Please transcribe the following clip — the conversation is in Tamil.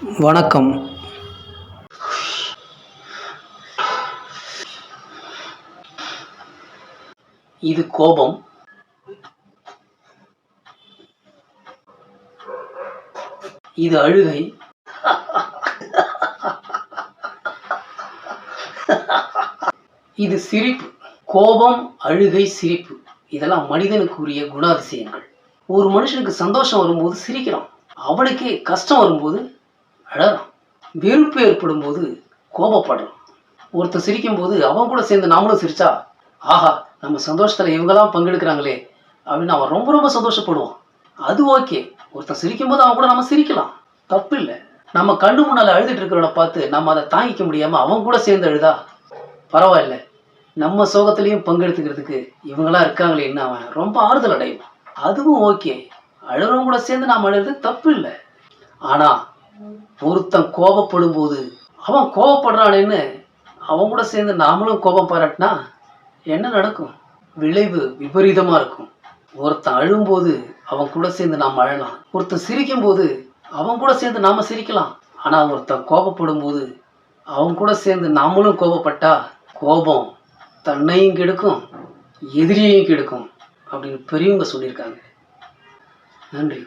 வணக்கம். இது கோபம், இது அழுகை, இது சிரிப்பு. கோபம், அழுகை, சிரிப்பு இதெல்லாம் மனிதனுக்குரிய குணாதிசயங்கள். ஒரு மனுஷனுக்கு சந்தோஷம் வரும்போது சிரிக்கிறான், அவனுக்கே கஷ்டம் வரும்போது அழறான், வெறுப்பு ஏற்படும் போது கோபப்படுறான். ஒருத்தர் சிரிக்கும் போது அவன் கூட சேர்ந்து நாமளும் சிரிச்சா, ஆஹா நம்ம சந்தோஷத்துல இவங்கெல்லாம் பங்கெடுக்கிறாங்களே அப்படின்னு அவன் ரொம்ப ரொம்ப சந்தோஷப்படுவான். அது ஓகே. ஒருத்தர் சிரிக்கும் போது அவன் கூட நம்ம சிரிக்கலாம், தப்பு இல்லை. நம்ம கண்ணு முன்னால அழுதுட்டு இருக்கிறவனை பார்த்து நம்ம அதை தாங்கிக்க முடியாம அவன் கூட சேர்ந்து அழுதா பரவாயில்ல, நம்ம சோகத்திலையும் பங்கெடுத்துக்கிறதுக்கு இவங்களாம் இருக்காங்களேன்னு அவன் ரொம்ப ஆறுதல் அடையும். அதுவும் ஓகே. அழுறவங்க கூட சேர்ந்து நாம் அழுறது தப்பு இல்லை. ஆனா ஒருத்தன் கோபப்படும் போது அவன் கோபப்படுறானேன்னு அவன் கூட சேர்ந்து நாமளும் கோபம் பாராட்டினா என்ன நடக்கும்? விளைவு விபரீதமா இருக்கும். ஒருத்தன் அழும்போது அவன் கூட சேர்ந்து நாம் அழலாம், ஒருத்தன் சிரிக்கும் போது அவன் கூட சேர்ந்து நாம சிரிக்கலாம். ஆனா ஒருத்தன் கோபப்படும் போது அவன் கூட சேர்ந்து நாமளும் கோபப்பட்டா கோபம் தன்னையும் கெடுக்கும், எதிரியையும் கெடுக்கும் அப்படின்னு பெரியவங்க சொல்லியிருக்காங்க. நன்றி.